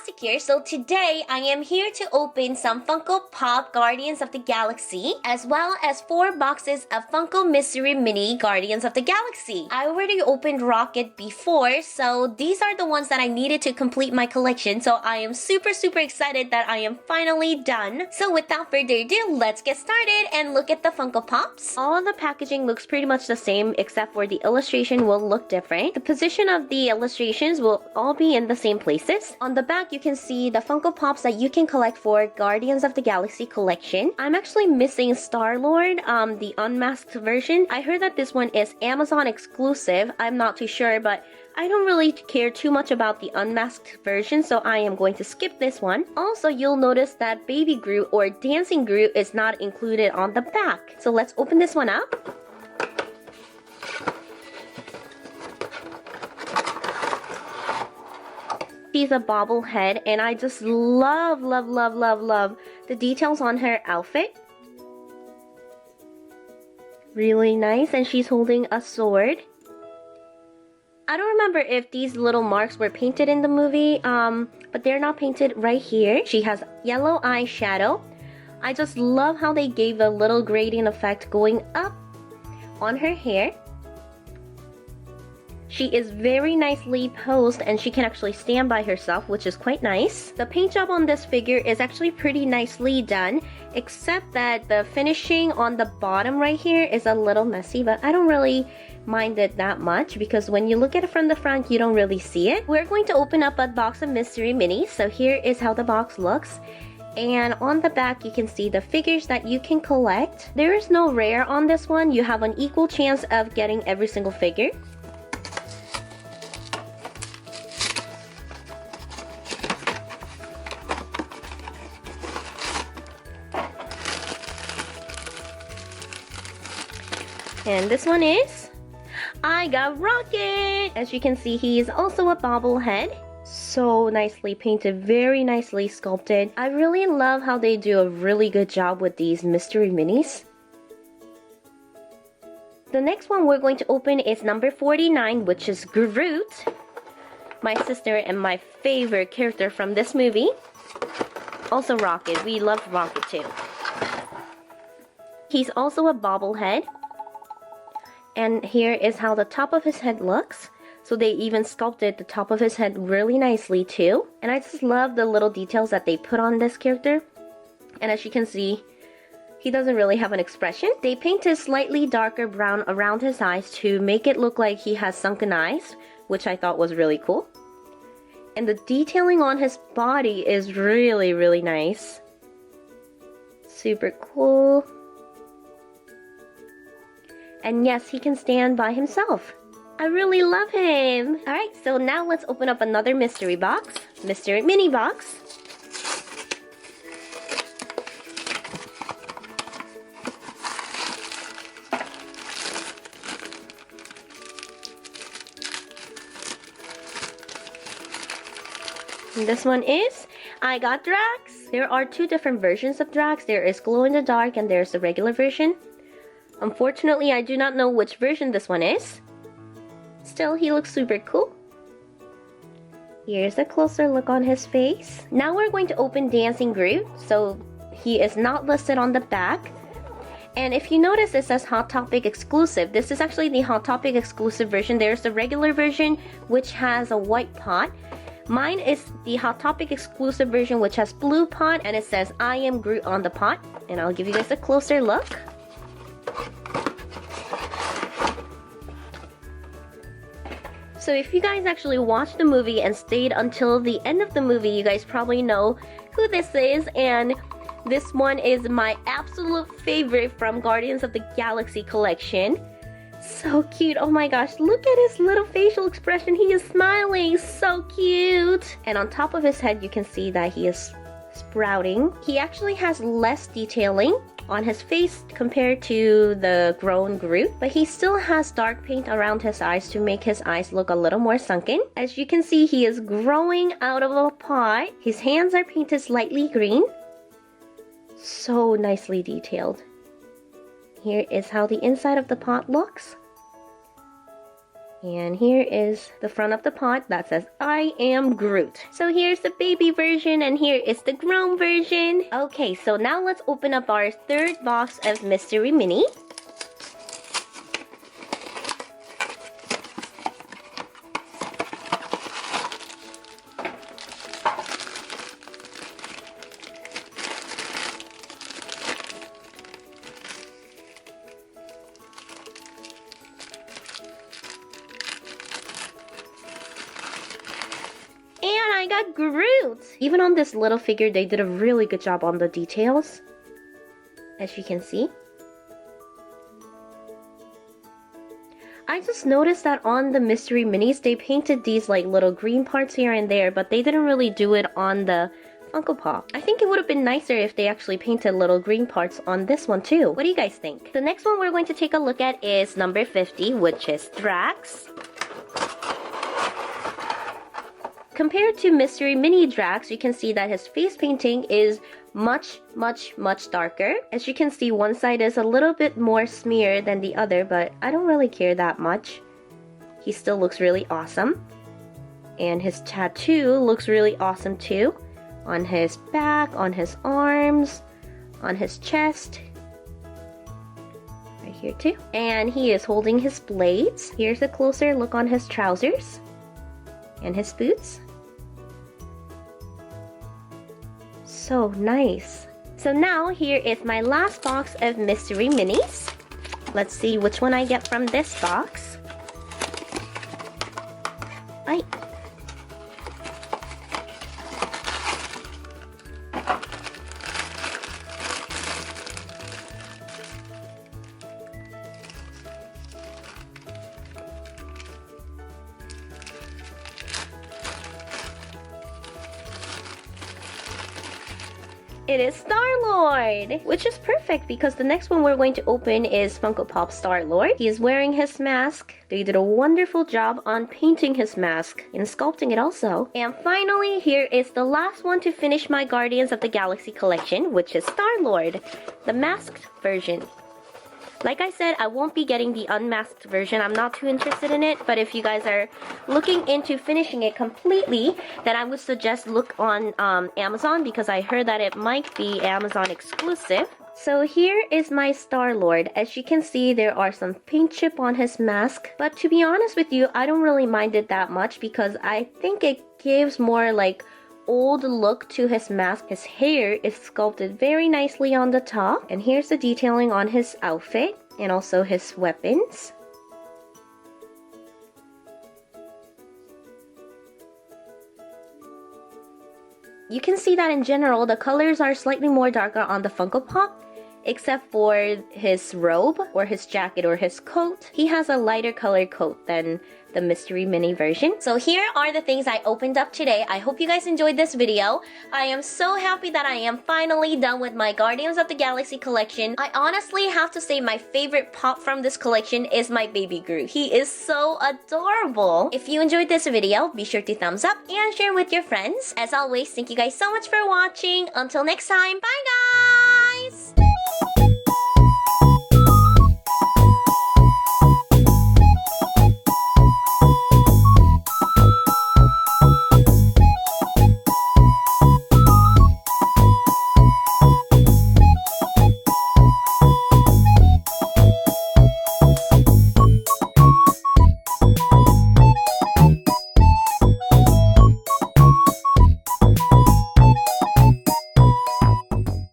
Dollastic here. So today I am here to open some Funko Pop Guardians of the Galaxy, as well as 4 boxes of Funko Mystery Mini Guardians of the Galaxy. I already opened Rocket before, so these are the ones that I needed to complete my collection. So I am super excited that I am finally done. So without further ado, let's get started and look at the Funko Pops. All of the packaging looks pretty much the same, except for the illustration will look different. The position of the illustrations will all be in the same places. On the back, you can see the Funko Pops that you can collect for Guardians of the Galaxy collection. I'm actually missing Star-Lord, the unmasked version. I heard that this one is Amazon exclusive. I'm not too sure, but I don't really care too much about the unmasked version, so I am going to skip this one. Also, you'll notice that Baby Groot or Dancing Groot is not included on the back. So let's open this one up. She's a bobblehead, and I just love the details on her outfit. Really nice, and she's holding a sword. I don't remember if these little marks were painted in the movie, but they're not painted right here. She has yellow eyeshadow. I just love how they gave a little gradient effect going up on her hair. She is very nicely posed, and she can actually stand by herself, which is quite nice. The paint job on this figure is actually pretty nicely done, except that the finishing on the bottom right here is a little messy, but I don't really mind it that much because when you look at it from the front, you don't really see it. We're going to open up a box of mystery minis. So here is how the box looks. And on the back, you can see the figures that you can collect. There is no rare on this one. You have an equal chance of getting every single figure. And this one is, I got Rocket! As you can see, he is also a bobblehead. So nicely painted, very nicely sculpted. I really love how they do a really good job with these mystery minis. The next one we're going to open is number 49, which is Groot. My sister and my favorite character from this movie. Also Rocket, we love Rocket too. He's also a bobblehead. And here is how the top of his head looks. So they even sculpted the top of his head really nicely too. And I just love the little details that they put on this character. And as you can see, he doesn't really have an expression. They painted slightly darker brown around his eyes to make it look like he has sunken eyes, which I thought was really cool. And the detailing on his body is really nice. Super cool. And yes, he can stand by himself. I really love him. Alright, so now let's open up another mystery box. Mystery mini box. And this one is, I got Drax. There are 2 different versions of Drax. There is glow in the dark and there's the regular version. Unfortunately, I do not know which version this one is. Still, he looks super cool. Here's a closer look on his face. Now we're going to open Dancing Groot. So he is not listed on the back. And if you notice, it says Hot Topic exclusive. This is actually the Hot Topic exclusive version. There's the regular version, which has a white pot. Mine is the Hot Topic exclusive version, which has blue pot, and it says I am Groot on the pot. And I'll give you guys a closer look. So if you guys actually watched the movie and stayed until the end of the movie, you guys probably know who this is. And this one is my absolute favorite from Guardians of the Galaxy collection. So cute. Oh my gosh, look at his little facial expression. He is smiling. So cute. And on top of his head, you can see that he is sprouting. He actually has less detailing on his face compared to the grown Groot, but he still has dark paint around his eyes to make his eyes look a little more sunken. As you can see, he is growing out of a pot. His hands are painted slightly green. So nicely detailed. Here is how the inside of the pot looks. And here is the front of the pot that says, I am Groot. So here's the baby version and here is the grown version. Okay, so now let's open up our third box of Mystery Mini. I got Groot! Even on this little figure, they did a really good job on the details, as you can see. I just noticed that on the mystery minis, they painted these like little green parts here and there, but they didn't really do it on the Funko Pop. I think it would have been nicer if they actually painted little green parts on this one too. What do you guys think? The next one we're going to take a look at is number 50, which is Drax. Compared to Mystery Mini Drax, you can see that his face painting is much darker. As you can see, one side is a little bit more smeared than the other, but I don't really care that much. He still looks really awesome. And his tattoo looks really awesome too. On his back, on his arms, on his chest. Right here too. And he is holding his blades. Here's a closer look on his trousers. And his boots. So nice. So now here is my last box of mystery minis. Let's see which one I get from this box. It is Star-Lord, which is perfect because the next one we're going to open is Funko Pop Star-Lord. He is wearing his mask. They did a wonderful job on painting his mask and sculpting it also. And finally, here is the last one to finish my Guardians of the Galaxy collection, which is Star-Lord, the masked version. Like I said, I won't be getting the unmasked version. I'm not too interested in it, but if you guys are looking into finishing it completely, then I would suggest look on Amazon because I heard that it might be Amazon exclusive. So here is my Star-Lord. As you can see, there are some paint chip on his mask, but to be honest with you, I don't really mind it that much because I think it gives more like old look to his mask. His hair is sculpted very nicely on the top, and here's the detailing on his outfit and also his weapons. You can see that in general the colors are slightly more darker on the Funko Pop, except for his robe or his jacket or his coat. He has a lighter colored coat than the mystery mini version. So here are the things I opened up today. I hope you guys enjoyed this video. I am so happy that I am finally done with my Guardians of the Galaxy collection. I honestly have to say my favorite pop from this collection is my baby Groot. He is so adorable. If you enjoyed this video, be sure to thumbs up and share with your friends. As always, thank you guys so much for watching. Until next time, bye guys!